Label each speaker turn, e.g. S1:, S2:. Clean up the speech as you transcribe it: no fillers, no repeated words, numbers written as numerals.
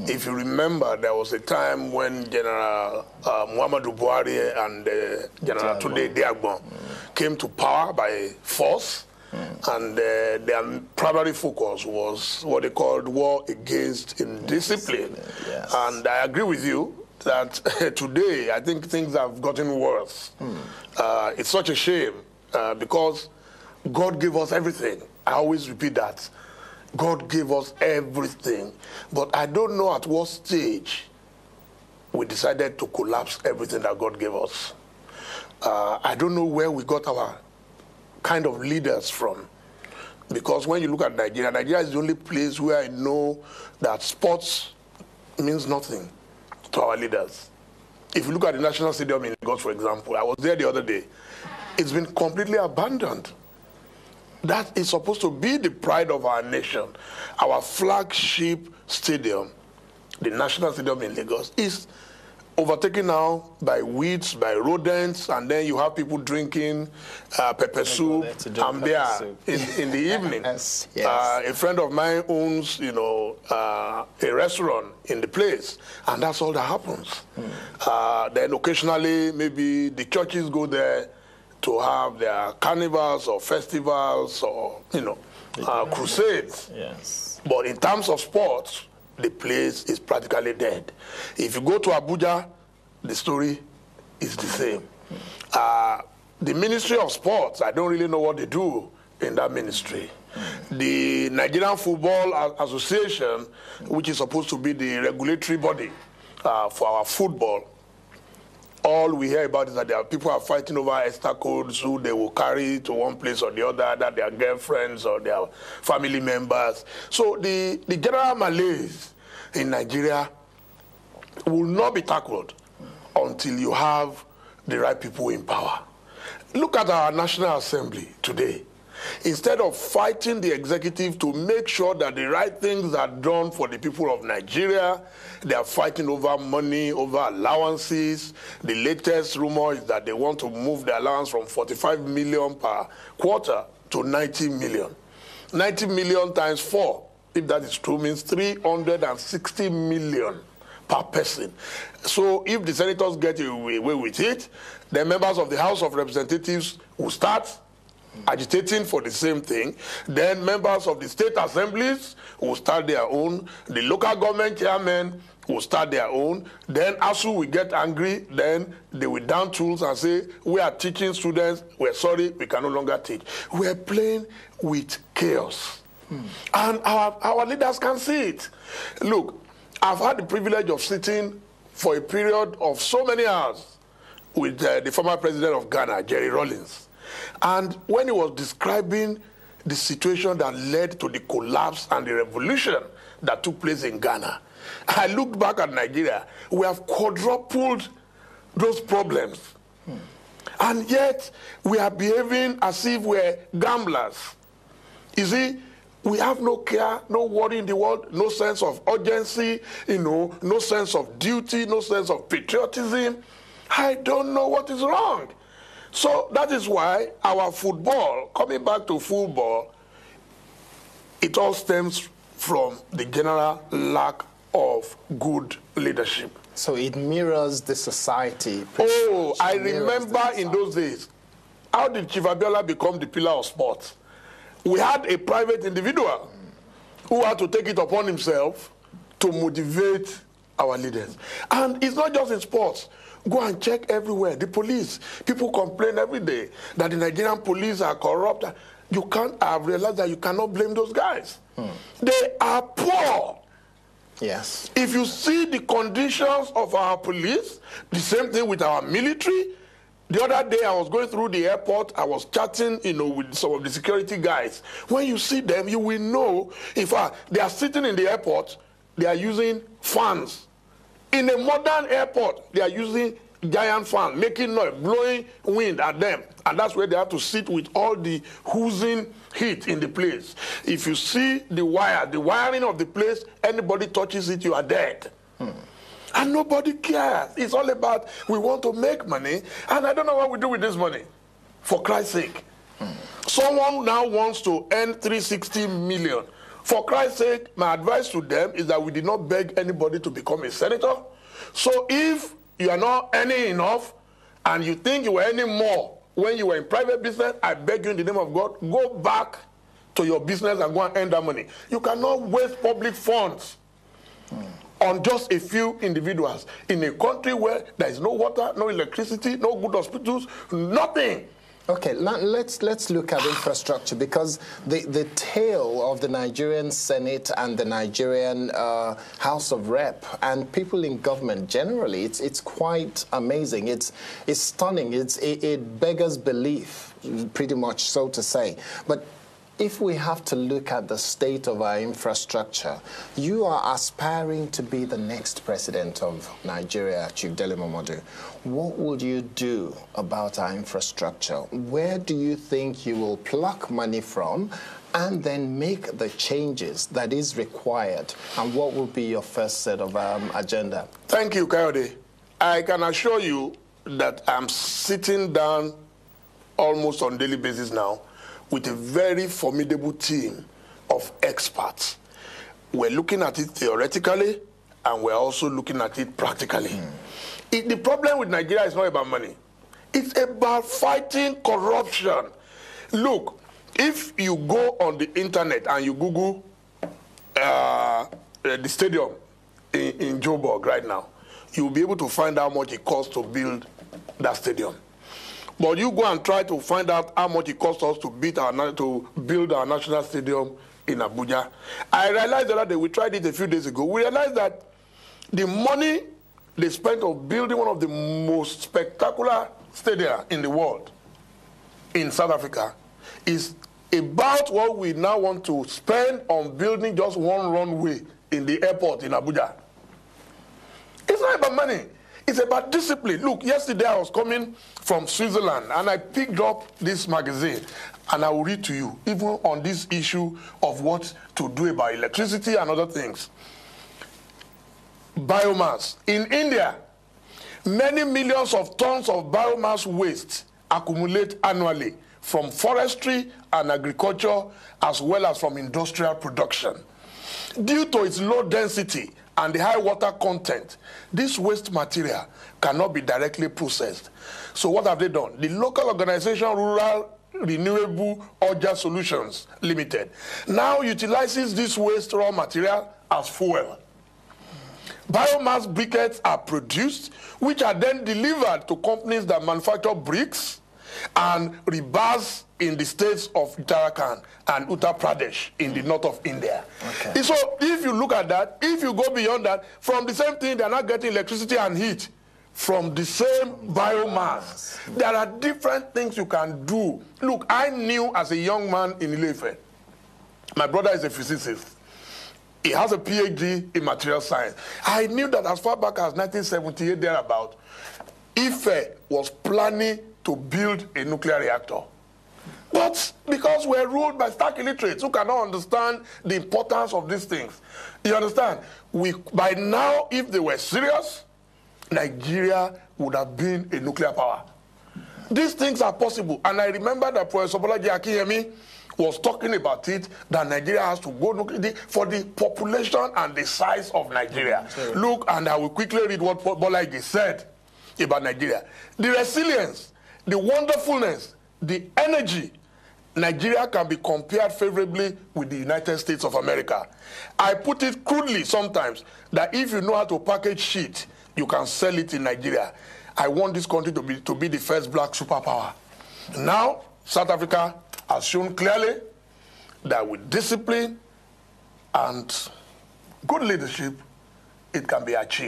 S1: If you remember, there was a time when General Muhammadu Buhari and General Tunde Diagbon came to power by force, and their primary focus was what they called war against indiscipline.
S2: Yes.
S1: And I agree with you that today, I think things have gotten worse. It's such a shame because God gave us everything. I always repeat that. God gave us everything. But I don't know at what stage we decided to collapse everything that God gave us. I don't know where we got our kind of leaders from. Because when you look at Nigeria, Nigeria is the only place where I know that sports means nothing to our leaders. If you look at the National Stadium in Lagos, for example, I was there the other day. It's been completely abandoned. That is supposed to be the pride of our nation. Our flagship stadium, the National Stadium in Lagos, is overtaken now by weeds, by rodents, and then you have people drinking pepper soup and beer in the evening.
S2: Yes.
S1: A friend of mine owns, a restaurant in the place, and that's all that happens. Then occasionally, maybe the churches go there to have their carnivals or festivals or, crusades.
S2: Yes.
S1: But in terms of sports, the place is practically dead. If you go to Abuja, the story is the same. The Ministry of Sports, I don't really know what they do in that ministry. The Nigerian Football Association, which is supposed to be the regulatory body for our football, all we hear about is that there are people are fighting over extra codes who they will carry to one place or the other, that their girlfriends or their family members. So the general malaise in Nigeria will not be tackled until you have the right people in power. Look at our National Assembly today. Instead of fighting the executive to make sure that the right things are done for the people of Nigeria, they are fighting over money, over allowances. The latest rumor is that they want to move the allowance from 45 million per quarter to 90 million. 90 million times 4, if that is true, means 360 million per person. So if the senators get away with it, the members of the House of Representatives will start agitating for the same thing. Then members of the state assemblies will start their own. The local government chairmen will start their own. Then ASU will get angry. Then they will down tools and say, we are teaching students. We're sorry, we can no longer teach. We're playing with chaos. And our leaders can see it. Look, I've had the privilege of sitting for a period of so many hours with the former president of Ghana, Jerry Rawlings. And when he was describing the situation that led to the collapse and the revolution that took place in Ghana, I looked back at Nigeria. We have quadrupled those problems. And yet, we are behaving as if we're gamblers. You see, we have no care, no worry in the world, no sense of urgency, no sense of duty, no sense of patriotism. I don't know what is wrong. So that is why our football, coming back to football, it all stems from the general lack of good leadership.
S2: So it mirrors the society.
S1: Oh, I remember in those days, how did Chief Abiola become the pillar of sports? We had a private individual who had to take it upon himself to motivate our leaders. And it's not just in sports. Go and check everywhere. The police, people complain every day that the Nigerian police are corrupt. You can't have realized that you cannot blame those guys. They are poor.
S2: Yes.
S1: If you see the conditions of our police, the same thing with our military. The other day I was going through the airport, I was chatting, with some of the security guys. When you see them, you will know, in fact, they are sitting in the airport, they are using fans. In a modern airport, they are using giant fans, making noise, blowing wind at them. And that's where they have to sit with all the oozing heat in the place. If you see the wiring of the place, anybody touches it, you are dead. And nobody cares. It's all about, we want to make money, and I don't know what we do with this money, for Christ's sake. Someone now wants to earn 360 million For Christ's sake, my advice to them is that we did not beg anybody to become a senator. So if you are not earning enough and you think you were earning more when you were in private business, I beg you in the name of God, go back to your business and go and earn that money. You cannot waste public funds on just a few individuals in a country where there is no water, no electricity, no good hospitals, nothing.
S2: Okay, let's look at infrastructure, because the tale of the Nigerian Senate and the Nigerian House of Rep and people in government generally, it's quite amazing. It's stunning. It beggars belief, pretty much so to say. But if we have to look at the state of our infrastructure, you are aspiring to be the next president of Nigeria, Chief Dele Momodu. What would you do about our infrastructure? Where do you think you will pluck money from and then make the changes that is required? And what will be your first set of agenda?
S1: Thank you, Kayode. I can assure you that I'm sitting down almost on a daily basis now with a very formidable team of experts. We're looking at it theoretically, and we're also looking at it practically. The problem with Nigeria is not about money. It's about fighting corruption. Look, if you go on the internet and you Google the stadium in Joburg right now, you'll be able to find out how much it costs to build that stadium. But you go and try to find out how much it costs us to build our national stadium in Abuja. I realized the other day, we tried it a few days ago, we realized that the money they spent on building one of the most spectacular stadia in the world, in South Africa, is about what we now want to spend on building just one runway in the airport in Abuja. It's not about money. It's about discipline. Look, yesterday I was coming from Switzerland and I picked up this magazine, and I will read to you, even on this issue of what to do about electricity and other things. Biomass. In India, many millions of tons of biomass waste accumulate annually from forestry and agriculture as well as from industrial production. Due to its low density and the high water content, this waste material cannot be directly processed. So what have they done? The local organization Rural Renewable Urgent Solutions Limited now utilizes this waste raw material as fuel. Biomass briquettes are produced, which are then delivered to companies that manufacture bricks and rebars in the states of Uttarakhand and Uttar Pradesh in the north of India. Okay. So if you look at that, if you go beyond that, from the same thing, they're not getting electricity and heat from the same biomass. There are different things you can do. Look, I knew as a young man in Ilefe, my brother is a physicist. He has a PhD in material science. I knew that as far back as 1978, thereabout, Ife was planning to build a nuclear reactor. But because we're ruled by stark illiterates who cannot understand the importance of these things, you understand? By now, if they were serious, Nigeria would have been a nuclear power. These things are possible. And I remember that Professor Bolaji Akiyemi was talking about it, that Nigeria has to go nuclear for the population and the size of Nigeria. Look, and I will quickly read what Bolaji said about Nigeria. The resilience, the wonderfulness, the energy, Nigeria can be compared favorably with the United States of America. I put it crudely sometimes that if you know how to package shit, you can sell it in Nigeria. I want this country to be the first black superpower. Now, South Africa has shown clearly that with discipline and good leadership, it can be achieved.